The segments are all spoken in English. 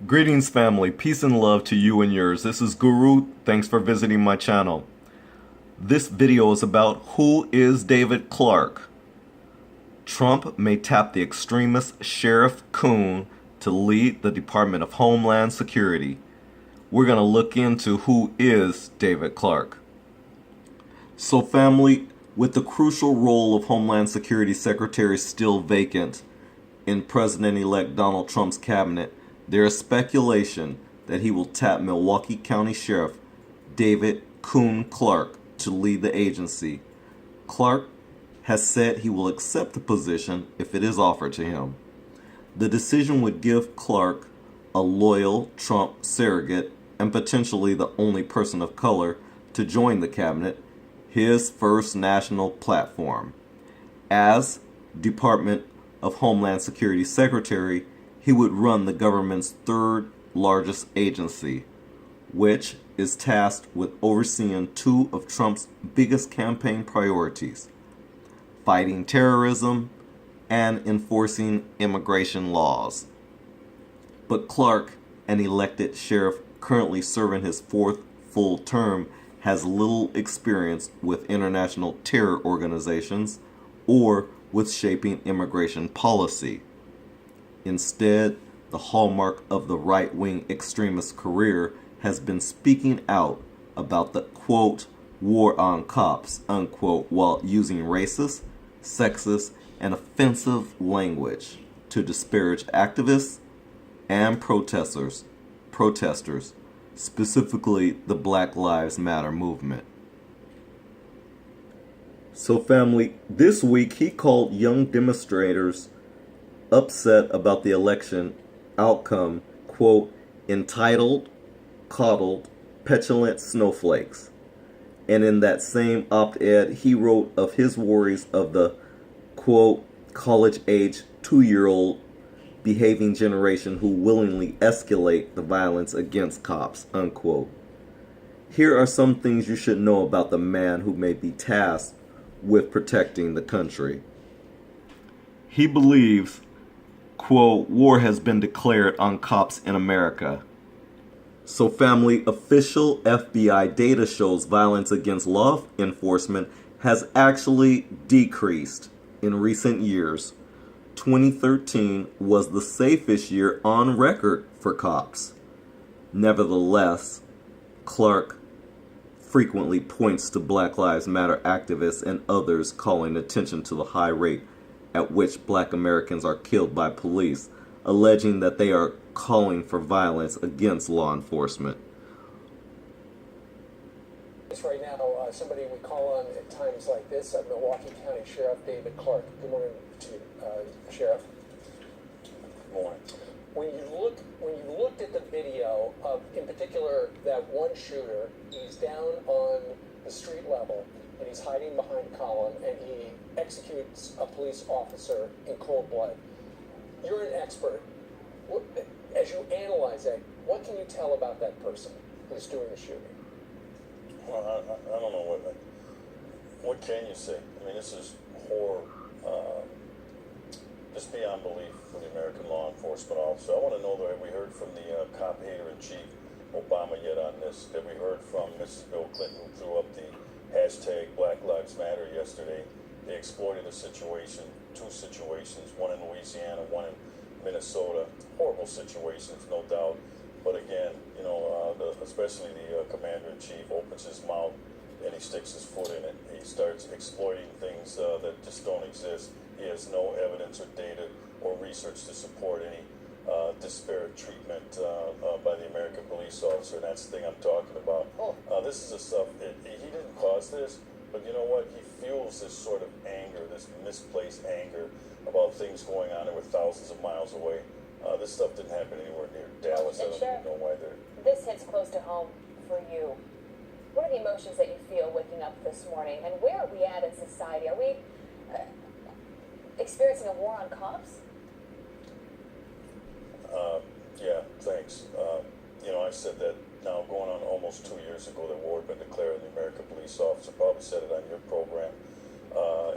Greetings, family. Peace and love to you and yours. This is Guru. Thanks for visiting my channel. This video is about who is David Clarke. Trump may tap the extremist Sheriff Coon to lead the Department of Homeland Security. We're going to look into who is David Clarke. So, family, with the crucial role of Homeland Security Secretary still vacant in President-elect Donald Trump's cabinet, there is speculation that he will tap Milwaukee County Sheriff David Coon Clarke to lead the agency. Clarke has said he will accept the position if it is offered to him. The decision would give Clarke, a loyal Trump surrogate and potentially the only person of color to join the cabinet, his first national platform. As Department of Homeland Security Secretary, he would run the government's third largest agency, which is tasked with overseeing two of Trump's biggest campaign priorities: fighting terrorism and enforcing immigration laws. But Clarke, an elected sheriff currently serving his fourth full term, has little experience with international terror organizations or with shaping immigration policy. Instead, the hallmark of the right-wing extremist career has been speaking out about the, quote, war on cops, unquote, while using racist, sexist, and offensive language to disparage activists and protesters, specifically the Black Lives Matter movement. So, family, this week he called young demonstrators upset about the election outcome, quote, entitled, coddled, petulant snowflakes. And in that same op-ed, he wrote of his worries of the, quote, college-age 2-year-old behaving generation who willingly escalate the violence against cops, unquote. Here are some things you should know about the man who may be tasked with protecting the country. He believes, quote, war has been declared on cops in America. So, family, official FBI data shows violence against law enforcement has actually decreased in recent years. 2013 was the safest year on record for cops. Nevertheless, Clarke frequently points to Black Lives Matter activists and others calling attention to the high rate at which Black Americans are killed by police, alleging that they are calling for violence against law enforcement. Right now, somebody we call on at times like this, Milwaukee County Sheriff David Clarke. Good morning to you, Sheriff. Good morning. When you looked at the video of, in particular, that one shooter, he's down on the street level and he's hiding behind a column and he executes a police officer in cold blood. You're an expert. As you analyze that, what can you tell about that person who's doing the shooting? Well, I don't know what can you say? I mean, this is horror, just beyond belief for the American law enforcement officer. I want to know that we heard from the cop hater-in-chief, Obama, yet on this, that we heard from Mrs. Bill Clinton, who threw up the hashtag Black Lives Matter yesterday. They exploited a situation, two situations, one in Louisiana, one in Minnesota. Horrible situations, no doubt. But again, you know, especially the commander-in-chief opens his mouth and he sticks his foot in it. He starts exploiting things that just don't exist. He has no evidence or data or research to support any disparate treatment by the American police officer, and that's the thing I'm talking about. This is the stuff, he didn't cause this, but you know what? He fuels this sort of anger, this misplaced anger about things going on that were thousands of miles away. This stuff didn't happen anywhere near Dallas. I don't even know why they're... This hits close to home for you. What are the emotions that you feel waking up this morning, and where are we at in society? Are we experiencing a war on cops? Yeah, thanks. You know, I said that now going on almost 2 years ago that war had been declared, and the American police officer probably said it on your program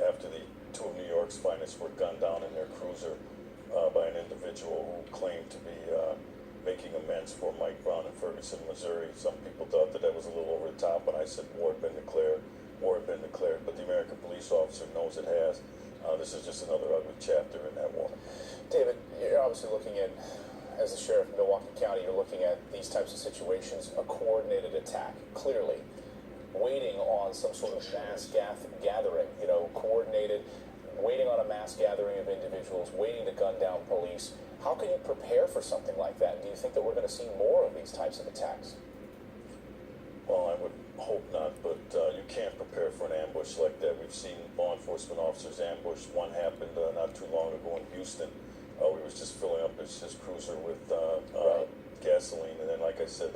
after the two of New York's finest were gunned down in their cruiser by an individual who claimed to be making amends for Mike Brown in Ferguson, Missouri. Some people thought that was a little over the top when I said war had been declared. But the American police officer knows it has. This is just another ugly chapter in that war. David, you're obviously looking at, as the sheriff of Milwaukee County, you're looking at these types of situations, a coordinated attack, clearly. Waiting on some sort of mass gathering, coordinated, waiting on a mass gathering of individuals, waiting to gun down police. How can you prepare for something like that? Do you think that we're going to see more of these types of attacks? Well, I would hope not, but you can't prepare for an ambush like that. We've seen law enforcement officers ambush. One happened not too long ago in Houston. He was just filling up his cruiser with gasoline, and then, like I said,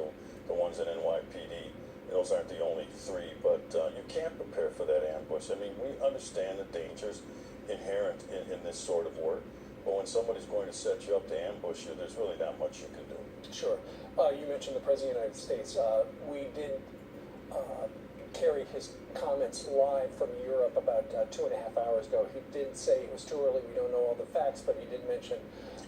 the ones in NYPD, those aren't the only three, but you can't prepare for that ambush. I mean, we understand the dangers inherent in this sort of work, but when somebody's going to set you up to ambush you, there's really not much you can do. Sure. You mentioned the President of the United States. We did carry his comments live from Europe about 2.5 hours ago. He did say it was too early, we don't know all the facts, but he did mention,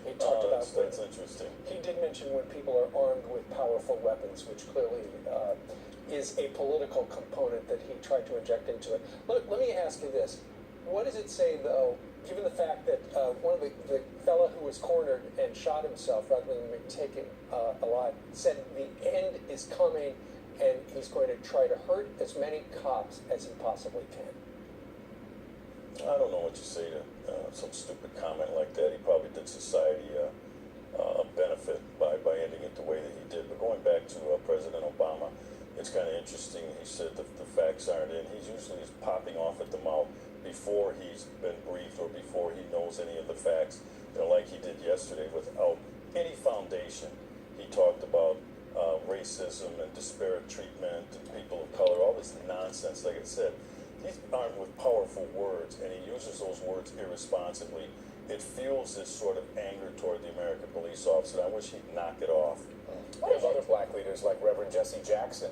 he talked about... That's interesting. He did mention when people are armed with powerful weapons, which clearly is a political component that he tried to inject into it. Let me ask you this. What does it say, though, given the fact that one of the fellow who was cornered and shot himself rather than be taken alive said the end is coming and he's going to try to hurt as many cops as he possibly can? I don't know what you say to some stupid comment like that. He probably did society a benefit by ending it the way that he did. But going back to President Obama, it's kind of interesting. He said the facts aren't in. He's usually popping off at the mouth before he's been briefed or before he knows any of the facts. Like he did yesterday without any foundation. He talked about racism and disparate treatment and people of color, all this nonsense. Like I said, he's armed with powerful words, and he uses those words irresponsibly. It fuels this sort of anger toward the American police officer. I wish he'd knock it off. We have other black leaders like Reverend Jesse Jackson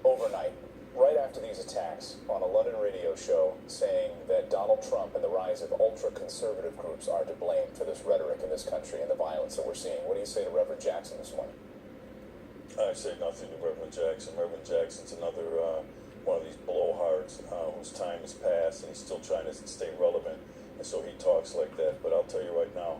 overnight, right after these attacks, on a London radio show saying that Donald Trump and the rise of ultra-conservative groups are to blame for this rhetoric in this country and the violence that we're seeing. What do you say to Reverend Jackson this morning? I say nothing to Reverend Jackson. Reverend Jackson's another one of these blowhards whose time has passed, and he's still trying to stay relevant, and so he talks like that. But I'll tell you right now,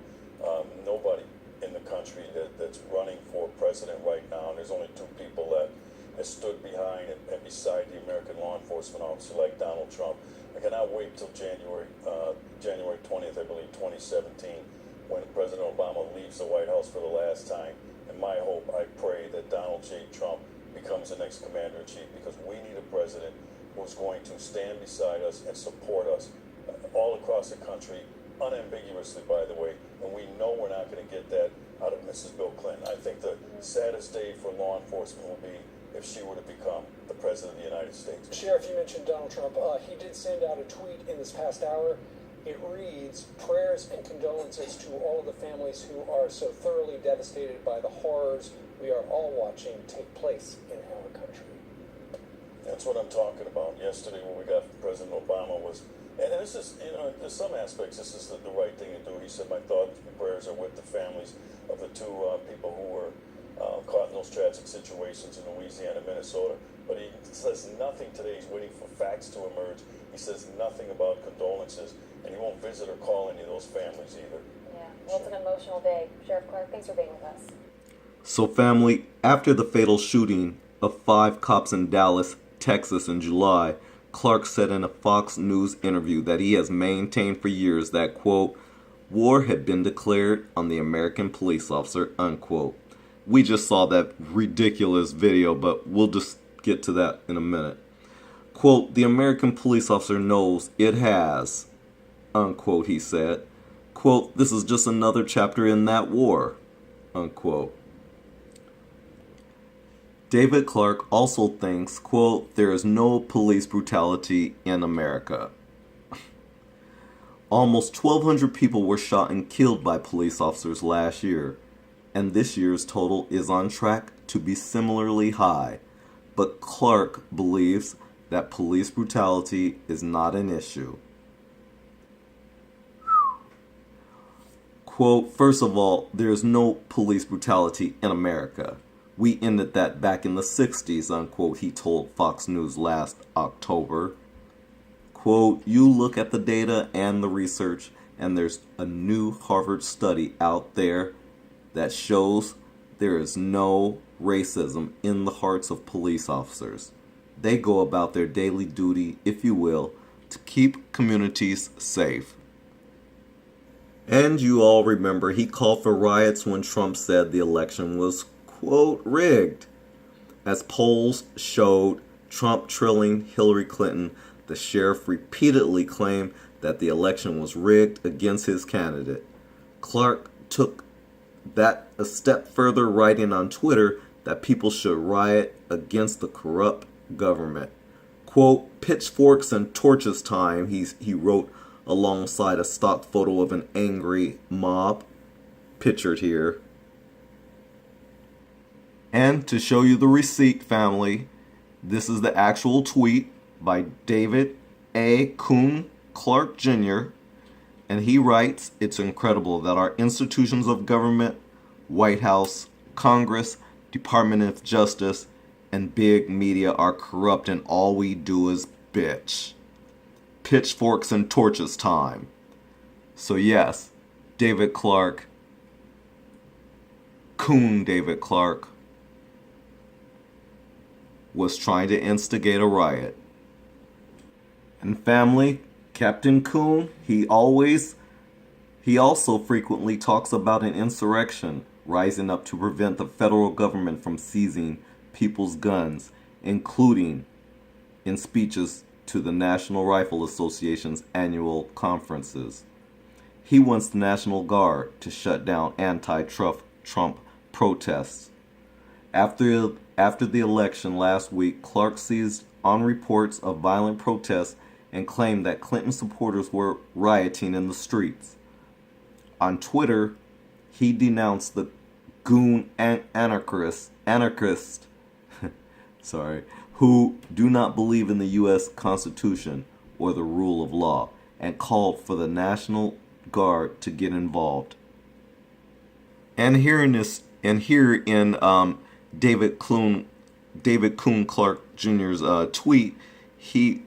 nobody in the country that's running for president right now, and there's only two people that has stood behind and beside the American law enforcement officer like Donald Trump. I cannot wait till January 20th, I believe, 2017, when President Obama leaves the White House for the last time. And my hope, I pray that Donald J. Trump becomes the next commander-in-chief, because we need a president who's going to stand beside us and support us all across the country, unambiguously, by the way. And we know we're not going to get that out of Mrs. Bill Clinton. I think the saddest day for law enforcement will be if she were to become the president of the United States. Sheriff, you mentioned Donald Trump. He did send out a tweet in this past hour. It reads, "Prayers and condolences to all of the families who are so thoroughly devastated by the horrors we are all watching take place in our country." That's what I'm talking about. Yesterday, what we got from President Obama was, and this is, in some aspects, this is the right thing to do. He said, "My thoughts and prayers are with the families of the two people who were caught in those tragic situations in Louisiana and Minnesota." But he says nothing today. He's waiting for facts to emerge. He says nothing about condolences, and he won't visit or call any of those families either. Yeah, well, it's an emotional day. Sheriff Clarke, thanks for being with us. So family, after the fatal shooting of 5 cops in Dallas, Texas in July, Clarke said in a Fox News interview that he has maintained for years that, quote, war had been declared on the American police officer, unquote. We just saw that ridiculous video, but we'll just get to that in a minute. Quote, the American police officer knows it has, unquote, he said. Quote, this is just another chapter in that war, unquote. David Clarke also thinks, quote, there is no police brutality in America. Almost 1,200 people were shot and killed by police officers last year, and this year's total is on track to be similarly high. But Clarke believes that police brutality is not an issue. Quote, first of all, there's no police brutality in America. We ended that back in the 60s, unquote, he told Fox News last October. Quote, you look at the data and the research, and there's a new Harvard study out there that shows there is no racism in the hearts of police officers. They go about their daily duty, if you will, to keep communities safe. And you all remember he called for riots when Trump said the election was, quote, rigged. As polls showed Trump trailing Hillary Clinton, the sheriff repeatedly claimed that the election was rigged against his candidate. Clarke took that a step further, writing on Twitter that people should riot against the corrupt government. Quote, pitchforks and torches time, he wrote alongside a stock photo of an angry mob, pictured here. And to show you the receipt, family, this is the actual tweet by David A.Clarke Jr., and he writes, it's incredible that our institutions of government, White House, Congress, Department of Justice, and big media are corrupt and all we do is bitch. Pitchforks and torches time. So yes, David Clarke, Coon David Clarke, was trying to instigate a riot. And family, Captain Coon, he also frequently talks about an insurrection rising up to prevent the federal government from seizing people's guns, including in speeches to the National Rifle Association's annual conferences. He wants the National Guard to shut down anti-Trump protests. After the election last week, Clarke seized on reports of violent protests and claimed that Clinton supporters were rioting in the streets. On Twitter, he denounced the goon anarchists who do not believe in the U.S. Constitution or the rule of law, and called for the National Guard to get involved. And here in David Coon Clarke Jr.'s tweet, he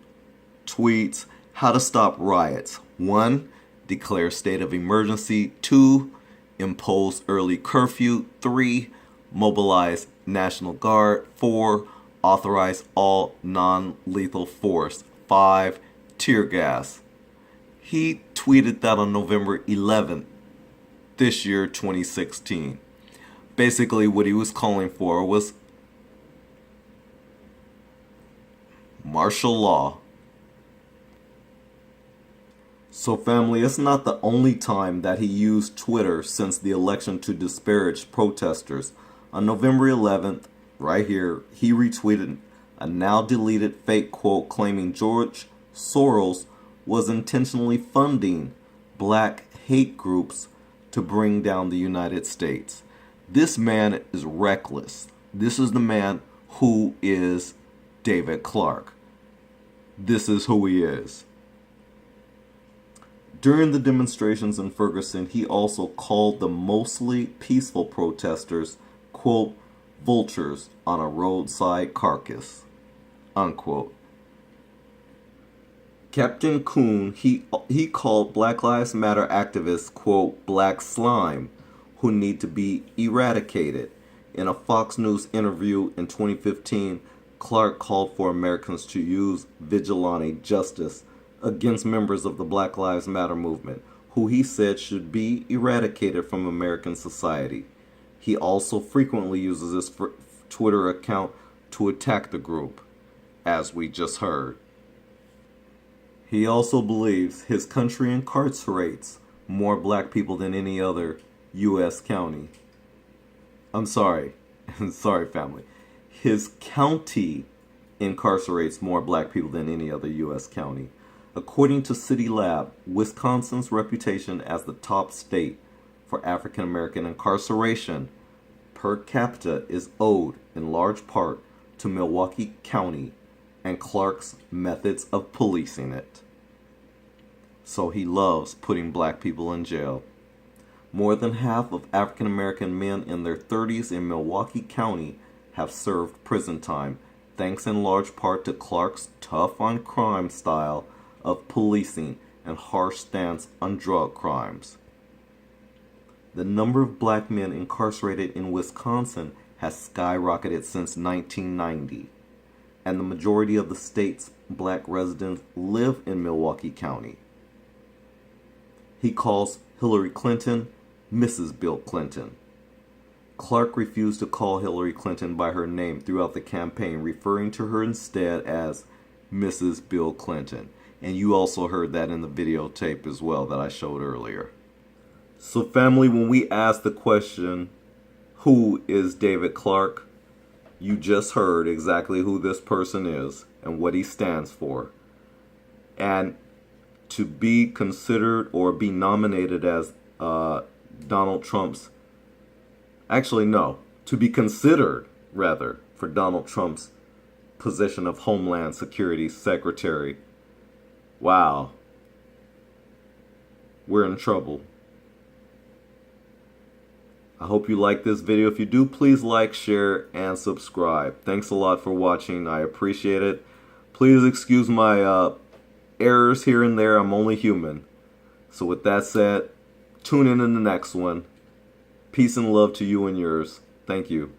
tweets how to stop riots. 1. Declare state of emergency. 2. Impose early curfew. 3. Mobilize National Guard. 4. Authorize all non-lethal force. 5. Tear gas. He tweeted that on November 11th, this year, 2016. Basically, what he was calling for was martial law. So family, it's not the only time that he used Twitter since the election to disparage protesters. On November 11th, right here, he retweeted a now deleted fake quote claiming George Soros was intentionally funding black hate groups to bring down the United States. This man is reckless. This is the man who is David Clarke. This is who he is. During the demonstrations in Ferguson, he also called the mostly peaceful protesters, quote, vultures on a roadside carcass, unquote. Captain Coon, he called Black Lives Matter activists, quote, black slime, who need to be eradicated. In a Fox News interview in 2015, Clarke called for Americans to use vigilante justice against members of the Black Lives Matter movement, who he said should be eradicated from American society. He also frequently uses his Twitter account to attack the group, as we just heard. He also believes his country incarcerates more black people than any other U.S. county. I'm sorry family. His county incarcerates more black people than any other U.S. county. According to City Lab, Wisconsin's reputation as the top state for African American incarceration per capita is owed in large part to Milwaukee County and Clarke's methods of policing it. So he loves putting black people in jail. More than half of African American men in their 30s in Milwaukee County have served prison time, thanks in large part to Clarke's tough on crime style of policing and harsh stance on drug crimes. The number of black men incarcerated in Wisconsin has skyrocketed since 1990, and the majority of the state's black residents live in Milwaukee County. He calls Hillary Clinton Mrs. Bill Clinton. Clarke refused to call Hillary Clinton by her name throughout the campaign, referring to her instead as Mrs. Bill Clinton. And you also heard that in the videotape as well that I showed earlier. So family, when we ask the question, who is David Clarke? You just heard exactly who this person is and what he stands for. And to be considered or be nominated as Donald Trump's, to be considered rather for Donald Trump's position of Homeland Security Secretary. Wow. We're in trouble. I hope you like this video. If you do, please like, share, and subscribe. Thanks a lot for watching. I appreciate it. Please excuse my errors here and there. I'm only human. So with that said, tune in the next one. Peace and love to you and yours. Thank you.